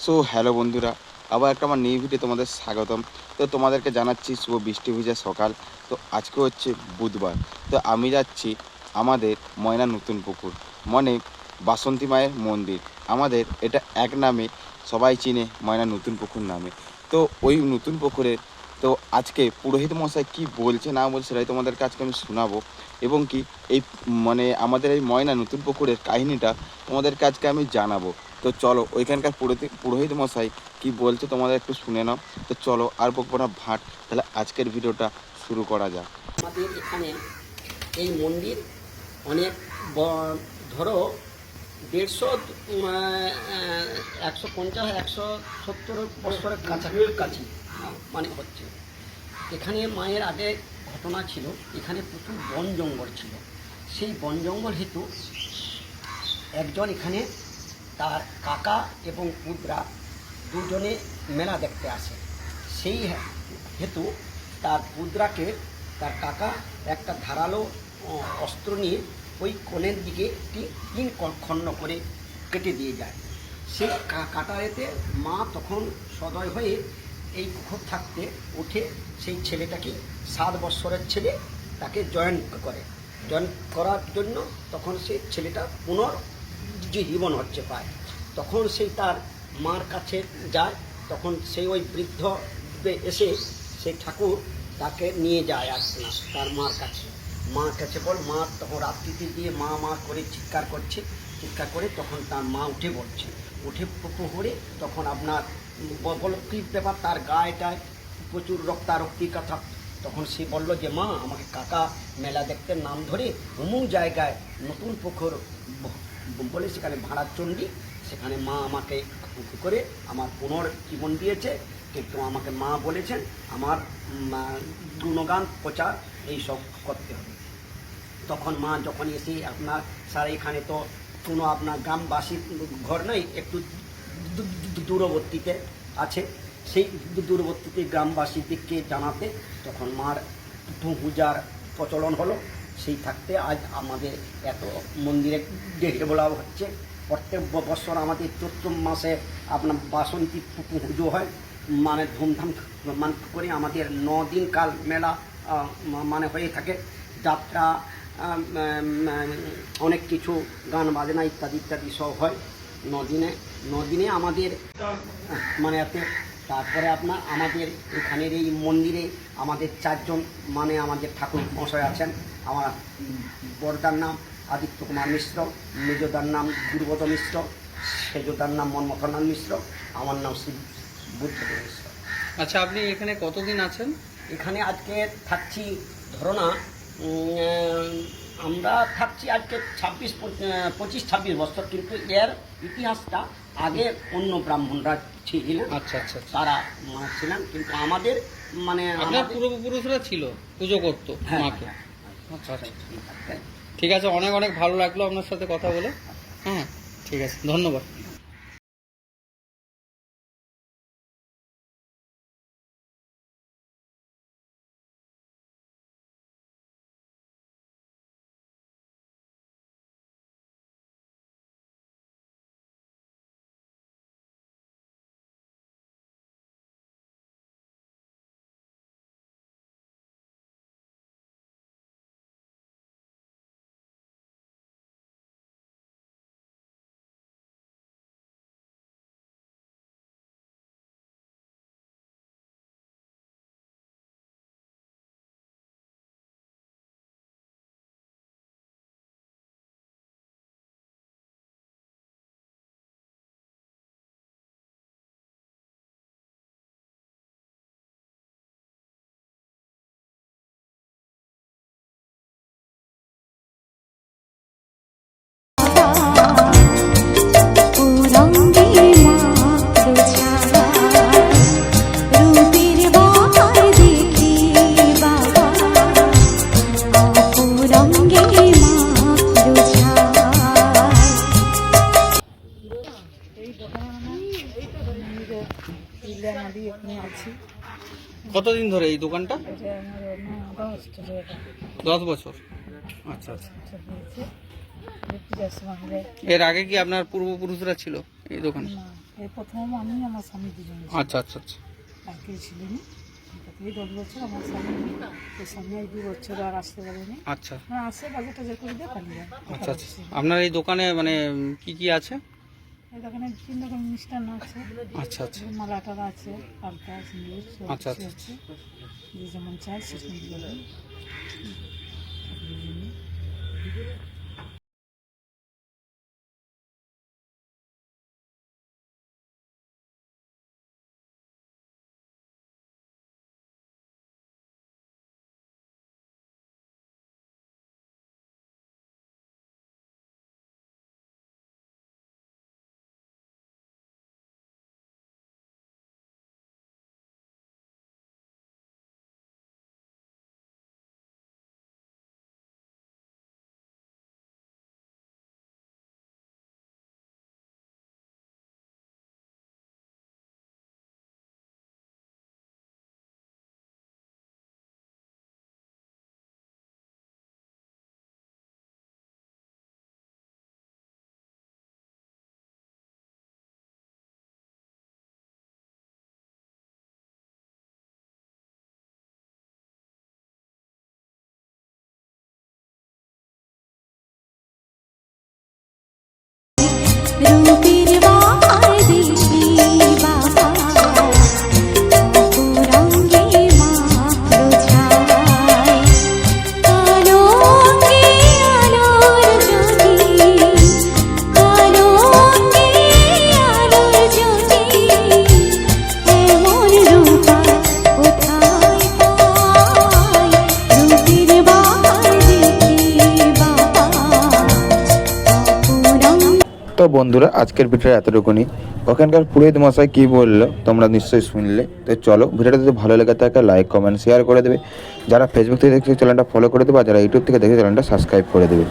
So hello বন্ধুরা, আবার একটা আমার নিউ ভিডিও তোমাদের স্বাগতম। তো তোমাদেরকে জানাচ্ছি শুভ বৃষ্টি ভিজা সকাল। তো আজকে হচ্ছে বুধবার। তো আমি যাচ্ছি আমাদের ময়না নতুন পুকুর, মানে বাসন্তী মায়ের মন্দির। আমাদের এটা এক নামে সবাই চিনে, ময়না নতুন পুকুর নামে। তো ওই নতুন পুকুরের তো আজকে পুরোহিত মশাই কী বলছে না বলছে সেটাই তোমাদেরকে আজকে আমি শোনাবো। এবং কি এই মানে আমাদের এই ময়না নতুন পুকুরের কাহিনিটা তোমাদেরকে আজকে আমি জানাবো। তো চলো ওইখানকার পুরোহিত মশাই কি বলছে তোমাদের একটু শুনে নাও। তো চলো আর বকবো না ভাট, তাহলে আজকের ভিডিওটা শুরু করা যাক। আমাদের এখানে এই মন্দির অনেক ধরো 150-170 বছরের কাছাকাছি মানে হচ্ছে। এখানে মায়ের আগে ঘটনা ছিল, এখানে প্রচুর বন জঙ্গল ছিল। সেই বন জঙ্গল হেতু একজন এখানে তার কাকা এবং পুত্রা দুজনে মেলা দেখতে আসে। সেই হেতু তার পুত্রাকে তার কাকা একটা ধারালো অস্ত্র নিয়ে ওই কোণের দিকে একটি 3 খণ্ড করে কেটে দিয়ে যায়। সেই কাটারেতে মা তখন সদয় হয়ে এই পুকুর থাকতে উঠে সেই ছেলেটাকে 7 বৎসরের ছেলে তাকে জয়েন করার জন্য তখন সেই ছেলেটা পুনর্জীবন হচ্ছে পায়। তখন সেই তার মার কাছে যায়, তখন সেই ওই বৃদ্ধ এসে সেই ঠাকুর তাকে নিয়ে যায় আর না তার মার কাছে বল মা তখন রাত্রিতে দিয়ে মা মা করে চিৎকার করে তখন তার মা উঠে পুকুরে তখন আপনার বল কী ব্যাপার, তার গায়েটায় প্রচুর রক্তারক্তির কথা। তখন সে বলল যে মা, আমাকে কাকা মেলা দেখতে নাম ধরে অমুক জায়গায় নতুন পুকুর বলে সেখানে ভাড়ার চণ্ডী, সেখানে মা আমাকে করে আমার পুনর্জীবন দিয়েছে। কিন্তু আমাকে মা বলেছেন আমার গুণগান প্রচার এইসব করতে হবে। তখন মা যখন এসে আপনার স্যার এখানে তো কোনো আপনার গ্রামবাসীর ঘর নেই, একটু দূরবর্তীতে আছে, সেই দূরবর্তীতে গ্রামবাসীদেরকে জানাতে তখন মার পূজার প্রচলন হলো। সেই থাকতে আজ আমাদের এত মন্দিরে ডেকে বলা হচ্ছে। প্রত্যেক বছর আমাদের চৈত্র মাসে আপনার বাসন্তী পুজো হয়, মানে ধুমধাম করে আমাদের 9 দিন কাল মেলা মানে হয়ে থাকে। যাত্রা, অনেক কিছু গান বাজনা ইত্যাদি সব হয় 9 দিনে আমাদের মানে এতে। তারপরে আপনার আমাদের এখানের এই মন্দিরে আমাদের 4 জন মানে আমাদের ঠাকুর মশাই আছেন। আমার বড়দার নাম আদিত্য কুমার মিশ্র, মেজদার নাম দুর্গত মিশ্র, সেজদার নাম মন্মথনাথ মিশ্র, আমার নাম শ্রী বুদ্ধ মিশ্র। আচ্ছা, আপনি এখানে কতদিন আছেন? এখানে আজকে থাকছি ধরো না, আমরা থাকছি আজকে 25-26 বছর, কিন্তু এর ইতিহাসটা আগে অন্য ব্রাহ্মণরা ছিলেন। আচ্ছা, তারা ছিলেন, কিন্তু আমাদের মানে আপনার পূর্বপুরুষরা ছিল, পুজো করতো মাকে। আচ্ছা, ঠিক আছে, অনেক অনেক ভালো লাগলো আপনার সাথে কথা বলে। হ্যাঁ, ঠিক আছে, ধন্যবাদ। কতদিন ধরে এই দোকানটা? 10 বছর। আচ্ছা, এর আগে কি আপনার পূর্বপুরুষরা ছিল এই দোকানে? এই প্রথম আমি আমার স্বামী দুজনে আচ্ছা আচ্ছা আচ্ছা আর কেউ ছিলেন এই 10 বছর আমার স্বামী এই সামনে 2 বছর আর আসতে পারেনি আচ্ছা না আসে বাজার টাজার করে দিয়ে পালিয়ে যায় আচ্ছা আচ্ছা আপনার এই দোকানে মানে কি কি আছে? এই দোকানে 3 রকম মিষ্টান্ন আছে, আচ্ছা আচ্ছা মালা টালা আছে, হালকা সিন্দুর সব আচ্ছা, কিছু আচ্ছা। আছে যে যেমন চাই সেরকম দিয়ে দেবেন। রূপের বাহার দিশি বাবা রঙ্গে মালো ছায় কালোকে আলোর জ্যোতি কালোকে আলোর জ্যোতি এমন রূপা কোথায় পাই রূপের বাহার দিশি বাবা তো বন্ধুরা আজকের ভিডিওটা এতটুকুনি। ওখানকার পুরোহিত মশাই কী বললো তোমরা নিশ্চয়ই শুনলে। তো চলো ভিডিওটা যদি ভালো লেগে থাকে লাইক কমেন্ট শেয়ার করে দেবে, যারা ফেসবুক থেকে দেখছে চ্যানেলটা ফলো করে দেবে, আর যারা ইউটিউব থেকে দেখছে চ্যানেলটা সাবস্ক্রাইব করে দেবে।